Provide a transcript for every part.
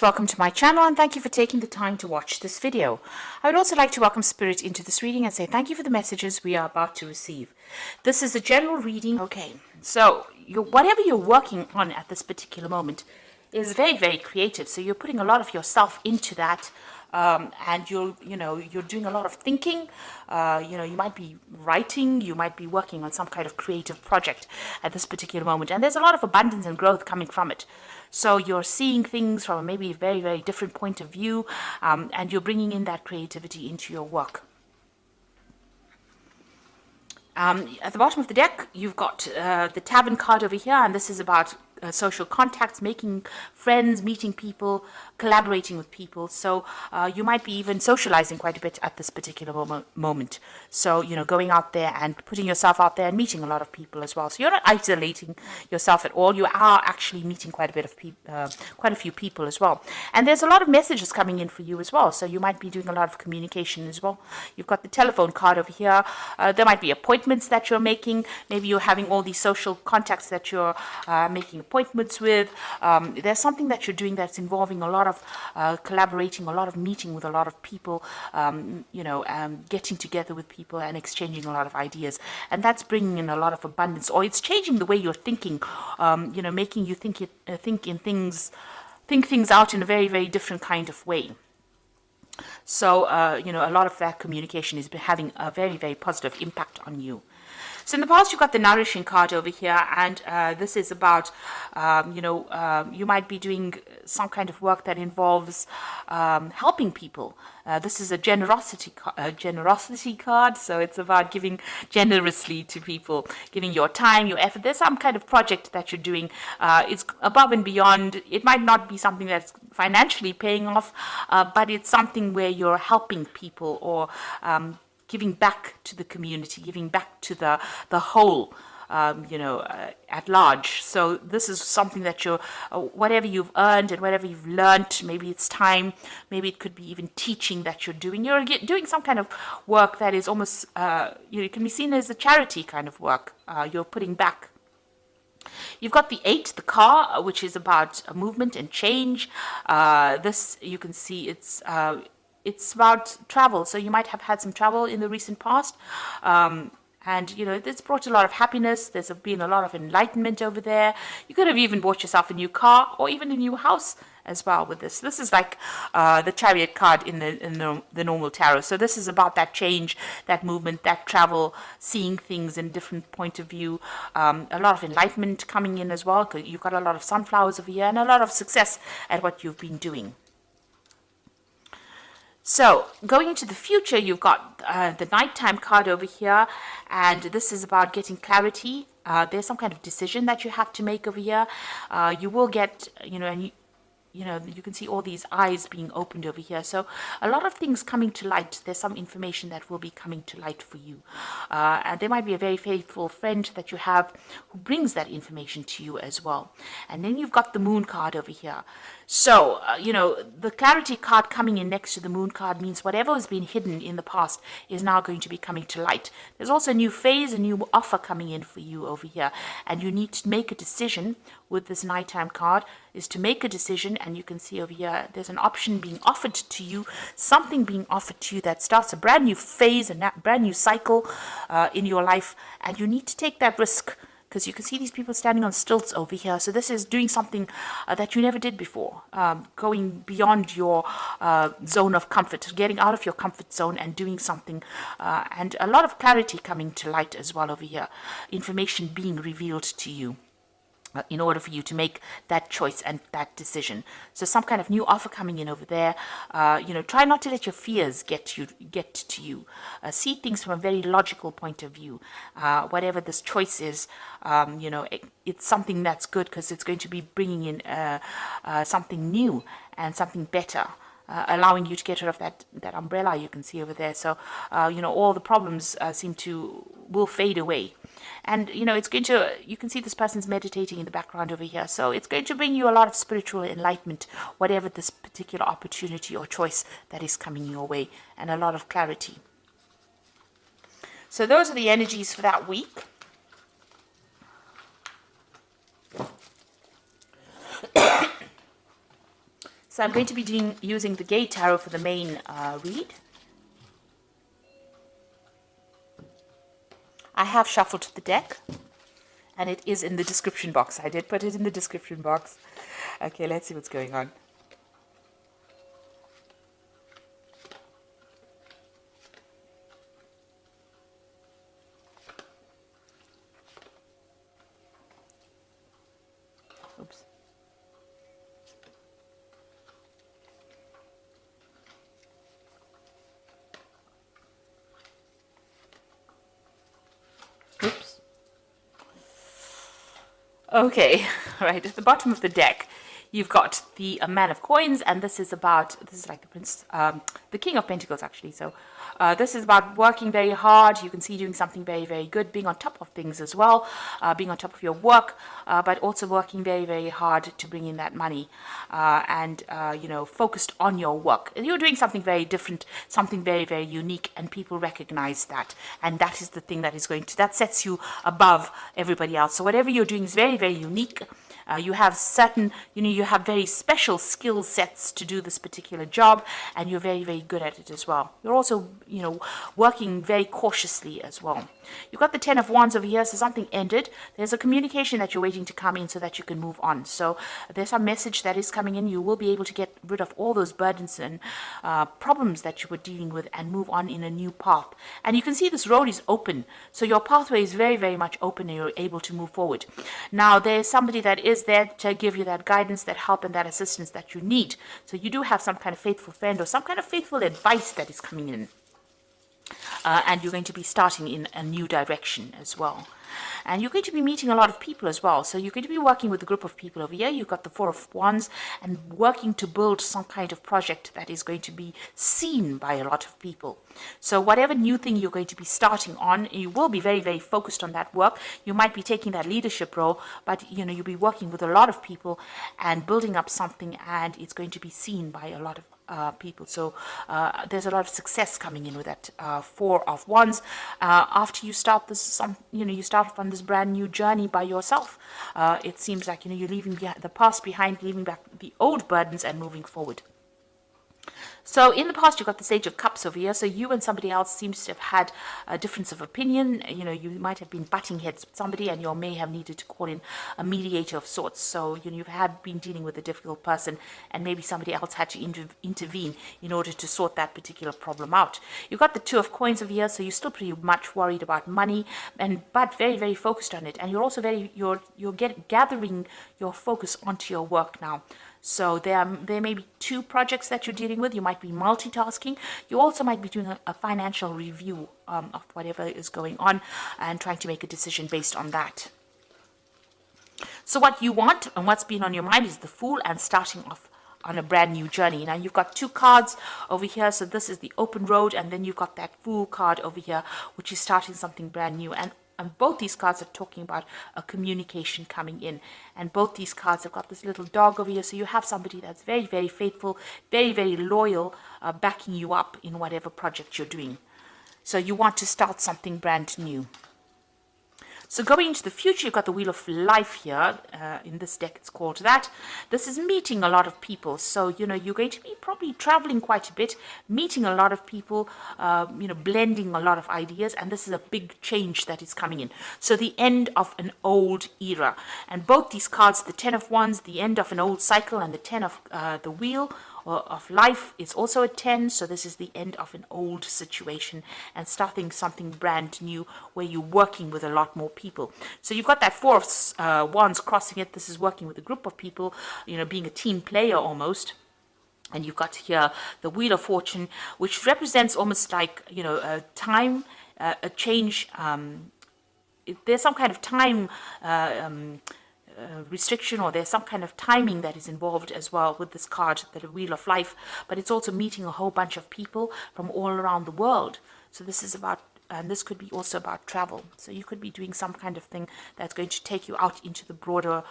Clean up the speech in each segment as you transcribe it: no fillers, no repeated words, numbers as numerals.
Welcome to my channel and thank you for taking the time to watch this video. I would also like to welcome Spirit into this reading and say thank you for the messages we are about to receive. This is a general reading. Okay, so whatever you're working on at this particular moment is very, very creative. So you're putting a lot of yourself into that. And you're doing a lot of thinking. You might be writing, you might be working on some kind of creative project at this particular moment, and there's a lot of abundance and growth coming from it. So you're seeing things from maybe a very, very different point of view, and you're bringing in that creativity into your work. At the bottom of the deck, you've got the Tavern card over here, and this is about social contacts, making friends, meeting people, collaborating with people. So you might be even socializing quite a bit at this particular moment. So, going out there and putting yourself out there and meeting a lot of people as well. So you're not isolating yourself at all. You are actually meeting quite a bit of people, quite a few people as well. And there's a lot of messages coming in for you as well. So you might be doing a lot of communication as well. You've got the telephone card over here. There might be appointments that you're making. Maybe you're having all these social contacts that you're making appointments with. There's something that you're doing that's involving a lot of collaborating, a lot of meeting with a lot of people, getting together with people and exchanging a lot of ideas, and that's bringing in a lot of abundance, or it's changing the way you're thinking, making you think things out in a very, very different kind of way. So a lot of that communication is having a very, very positive impact on you. So in the past, you've got the Nourishing card over here, and this is about, you might be doing some kind of work that involves helping people. This is a generosity card, so it's about giving generously to people, giving your time, your effort. There's some kind of project that you're doing. It's above and beyond. It might not be something that's financially paying off, but it's something where you're helping people, or giving back to the community, giving back to the whole, at large. So this is something that you're, whatever you've earned and whatever you've learned, maybe it's time, maybe it could be even teaching that you're doing. You're doing some kind of work that is almost, it can be seen as a charity kind of work. You're putting back. You've got the 8, the car, which is about movement and change. This, you can see it's about travel. So you might have had some travel in the recent past. And, it's brought a lot of happiness. There's been a lot of enlightenment over there. You could have even bought yourself a new car or even a new house as well with this. This is like the Chariot card in the normal tarot. So this is about that change, that movement, that travel, seeing things in different point of view. A lot of enlightenment coming in as well, because you've got a lot of sunflowers over here and a lot of success at what you've been doing. So, going into the future, you've got the Nighttime card over here, and this is about getting clarity. There's some kind of decision that you have to make over here. You will get, you can see all these eyes being opened over here. So a lot of things coming to light. There's some information that will be coming to light for you. And there might be a very faithful friend that you have who brings that information to you as well. And then you've got the Moon card over here. So, the Clarity card coming in next to the Moon card means whatever has been hidden in the past is now going to be coming to light. There's also a new phase, a new offer coming in for you over here. And you need to make a decision with this Nighttime card, is to make a decision. And you can see over here, there's an option being offered to you, something being offered to you that starts a brand new phase, a brand new cycle in your life. And you need to take that risk, because you can see these people standing on stilts over here. So this is doing something that you never did before, going beyond your zone of comfort, getting out of your comfort zone and doing something, and a lot of clarity coming to light as well over here, information being revealed to you in order for you to make that choice and that decision. So some kind of new offer coming in over there. Try not to let your fears get to you. See things from a very logical point of view. Whatever this choice is, it's something that's good, because it's going to be bringing in something new and something better. Allowing you to get rid of that umbrella you can see over there. So, all the problems will fade away. And, it's going to, you can see this person's meditating in the background over here. So it's going to bring you a lot of spiritual enlightenment, whatever this particular opportunity or choice that is coming your way, and a lot of clarity. So those are the energies for that week. So I'm going to be using the Gay Tarot for the main read. I have shuffled the deck, and it is in the description box. I did put it in the description box. Okay, let's see what's going on. Oops. Oops. Okay, right, at the bottom of the deck, you've got the Man of Coins, and this is like the Prince, the King of Pentacles, actually. So this is about working very hard. You can see doing something very, very good, being on top of things as well, being on top of your work, but also working very, very hard to bring in that money, and focused on your work. You're doing something very different, something very, very unique, and people recognize that. And that is the thing that sets you above everybody else. So whatever you're doing is very, very unique. You have certain, you have very special skill sets to do this particular job, and you're very, very good at it as well. You're also, working very cautiously as well. You've got the Ten of Wands over here, so something ended. There's a communication that you're waiting to come in so that you can move on. So there's a message that is coming in. You will be able to get rid of all those burdens and problems that you were dealing with and move on in a new path. And you can see this road is open. So your pathway is very, very much open, and you're able to move forward. Now, there's somebody that is there to give you that guidance, that help, and that assistance that you need. So you do have some kind of faithful friend or some kind of faithful advice that is coming in. And you're going to be starting in a new direction as well. And you're going to be meeting a lot of people as well. So you're going to be working with a group of people over here. You've got the Four of Wands, and working to build some kind of project that is going to be seen by a lot of people. So whatever new thing you're going to be starting on, you will be very, very focused on that work. You might be taking that leadership role, but you'll be working with a lot of people and building up something, and it's going to be seen by a lot of people. So there's a lot of success coming in with that Four of Wands. After you start this, you start on this brand new journey by yourself. It seems like you're leaving the past behind, leaving back the old burdens, and moving forward. So in the past, you've got the Sage of Cups over here. So you and somebody else seems to have had a difference of opinion. You might have been butting heads with somebody, and you may have needed to call in a mediator of sorts. So you've been dealing with a difficult person, and maybe somebody else had to intervene in order to sort that particular problem out. You've got the Two of Coins over here. So you're still pretty much worried about money, but very, very focused on it. And you're also gathering your focus onto your work now. So there may be two projects that you're dealing with. You might be multitasking. You also might be doing a financial review of whatever is going on, and trying to make a decision based on that. So what you want and what's been on your mind is the Fool, and starting off on a brand new journey. Now you've got two cards over here. So this is the open road, and then you've got that Fool card over here, which is starting something brand new. And both these cards are talking about a communication coming in. And both these cards have got this little dog over here. So you have somebody that's very, very faithful, very, very loyal, backing you up in whatever project you're doing. So you want to start something brand new. So going into the future, you've got the Wheel of Life here. In this deck, it's called that. This is meeting a lot of people. So, you're going to be probably traveling quite a bit, meeting a lot of people, blending a lot of ideas. And this is a big change that is coming in. So the end of an old era. And both these cards, the Ten of Wands, the end of an old cycle, and the Ten of the Wheel of Life is also a 10. So this is the end of an old situation and starting something brand new, where you're working with a lot more people. So you've got that Four of Wands crossing it. This is working with a group of people, being a team player almost. And you've got here the Wheel of Fortune, which represents almost like a time, a change. There's some kind of time restriction, or there's some kind of timing that is involved as well with this card, the Wheel of Life. But it's also meeting a whole bunch of people from all around the world. So this is about, and this could be also about travel. So you could be doing some kind of thing that's going to take you out into the broader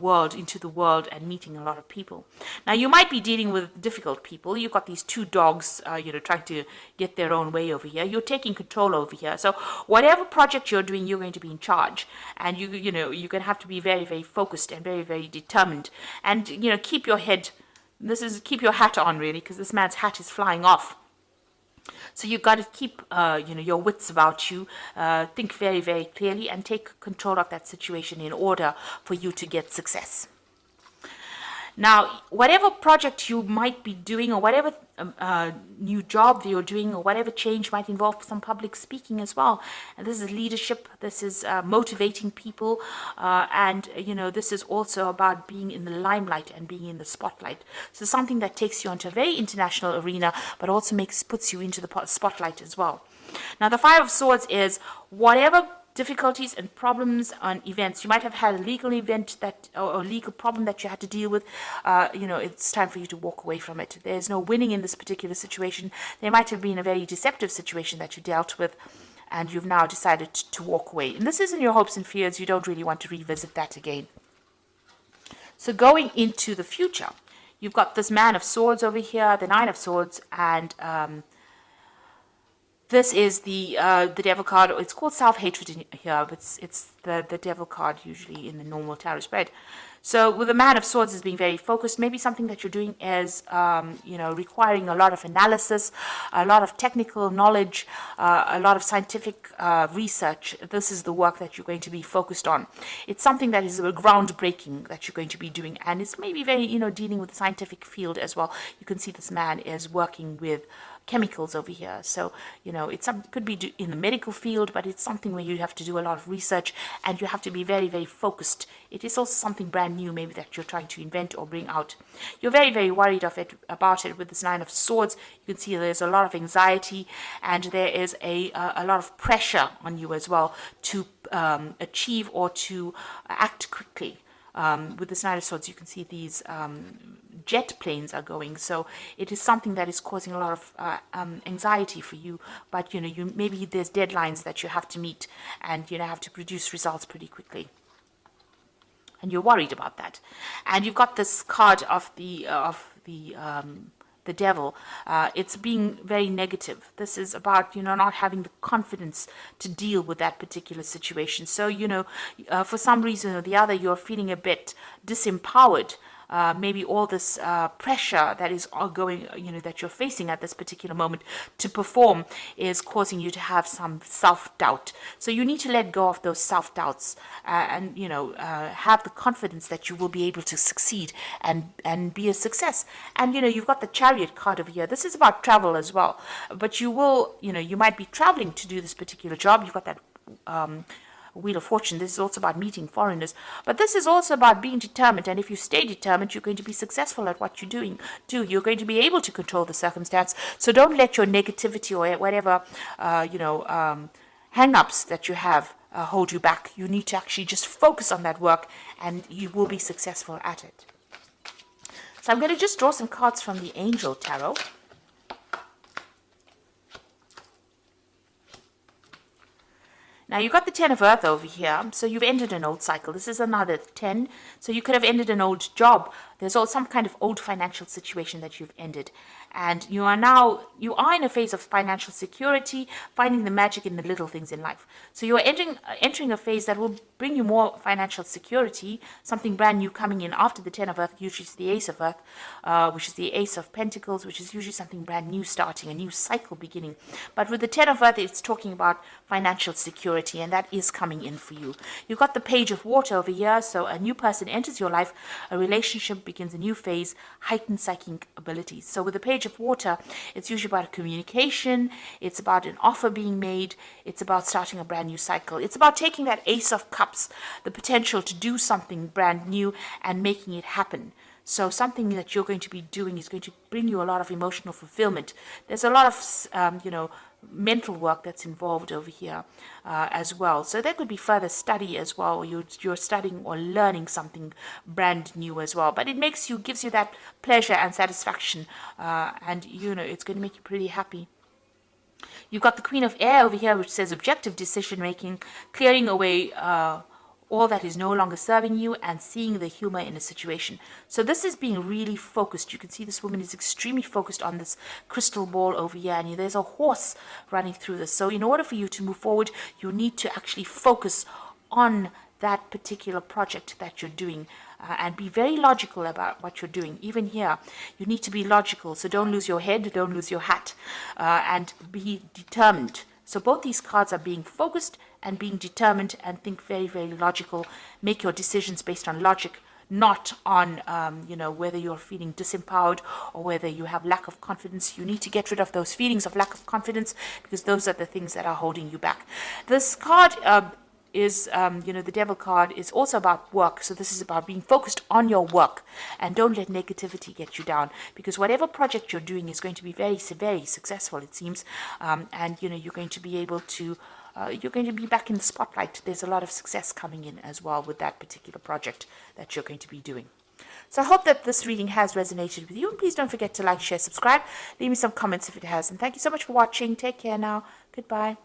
world, into the world, and meeting a lot of people. Now you might be dealing with difficult people. You've got these two dogs, trying to get their own way over here. You're taking control over here. So whatever project you're doing, you're going to be in charge, and you're going to have to be very, very focused and very, very determined, and keep your head This is keep your hat on, really, because this man's hat is flying off. So you've got to keep, your wits about you, think very, very clearly, and take control of that situation in order for you to get success. Now, whatever project you might be doing, or whatever new job you're doing, or whatever change might involve some public speaking as well. And this is leadership, this is motivating people, and this is also about being in the limelight and being in the spotlight. So something that takes you onto a very international arena, but also puts you into the spotlight as well. Now, the Five of Swords is whatever difficulties and problems on events. You might have had a legal event or a legal problem that you had to deal with. It's time for you to walk away from it. There's no winning in this particular situation. There might have been a very deceptive situation that you dealt with, and you've now decided to walk away. And this isn't your hopes and fears. You don't really want to revisit that again. So going into the future, you've got this Man of Swords over here, the Nine of Swords, and this is the Devil card. It's called self-hatred in here, but it's the Devil card usually in the normal tarot spread. So with the Man of Swords as being very focused, maybe something that you're doing is, requiring a lot of analysis, a lot of technical knowledge, a lot of scientific research. This is the work that you're going to be focused on. It's something that is groundbreaking that you're going to be doing, and it's maybe very, dealing with the scientific field as well. You can see this man is working with chemicals over here. So, it could be in the medical field, but it's something where you have to do a lot of research and you have to be very, very focused. It is also something brand new, maybe that you're trying to invent or bring out. You're very, very worried about it with this Nine of Swords. You can see there's a lot of anxiety, and there is a lot of pressure on you as well to achieve or to act quickly. With this Nine of Swords, you can see these jet planes are going, so it is something that is causing a lot of anxiety for you. But maybe there's deadlines that you have to meet, and have to produce results pretty quickly, and you're worried about that. And you've got this card of the Devil. It's being very negative. This is about not having the confidence to deal with that particular situation. So for some reason or the other, you're feeling a bit disempowered. Maybe all this pressure that is going, that you're facing at this particular moment to perform is causing you to have some self-doubt. So you need to let go of those self-doubts and have the confidence that you will be able to succeed and be a success. And you've got the Chariot card over here. This is about travel as well. But you will, you might be traveling to do this particular job. You've got that Wheel of Fortune. This is also about meeting foreigners, but this is also about being determined. And if you stay determined, you're going to be successful at what you're doing. You're going to be able to control the circumstance. So don't let your negativity or whatever hang-ups that you have hold you back. You need to actually just focus on that work, and you will be successful at it. So I'm going to just draw some cards from the Angel Tarot. Now, you've got the Ten of Earth over here, so you've ended an old cycle. This is another 10, so you could have ended an old job. There's also some kind of old financial situation that you've ended. And you are in a phase of financial security, finding the magic in the little things in life. So you're entering a phase that will bring you more financial security, something brand new coming in after the Ten of Earth, usually it's the Ace of Earth, which is the Ace of Pentacles, which is usually something brand new starting, a new cycle beginning. But with the Ten of Earth, it's talking about financial security, and that is coming in for you. You've got the Page of Water over here, so a new person enters your life, a relationship begins a new phase, heightened psychic abilities. So with the Page of Water, it's usually about communication, it's about an offer being made, it's about starting a brand new cycle. It's about taking that Ace of Cups, the potential to do something brand new and making it happen. So something that you're going to be doing is going to bring you a lot of emotional fulfillment. There's a lot of, mental work that's involved over here as well. So there could be further study as well. You're studying or learning something brand new as well. But it gives you that pleasure and satisfaction, and it's going to make you pretty happy. You've got the Queen of Air over here, which says objective decision making, clearing away all that is no longer serving you, and seeing the humor in a situation. So this is being really focused. You can see this woman is extremely focused on this crystal ball over here, and there's a horse running through this. So in order for you to move forward, you need to actually focus on that particular project that you're doing, and be very logical about what you're doing. Even here, you need to be logical. So don't lose your head, don't lose your hat, and be determined. So both these cards are being focused and being determined, and think very, very logical. Make your decisions based on logic, not on whether you're feeling disempowered or whether you have lack of confidence. You need to get rid of those feelings of lack of confidence, because those are the things that are holding you back. This card is the devil card is also about work. So this is about being focused on your work, and don't let negativity get you down, because whatever project you're doing is going to be very, very successful, it seems. And you're going to be able to you're going to be back in the spotlight. There's a lot of success coming in as well with that particular project that you're going to be doing. So I hope that this reading has resonated with you. And please don't forget to like, share, subscribe. Leave me some comments if it has. And thank you so much for watching. Take care now. Goodbye.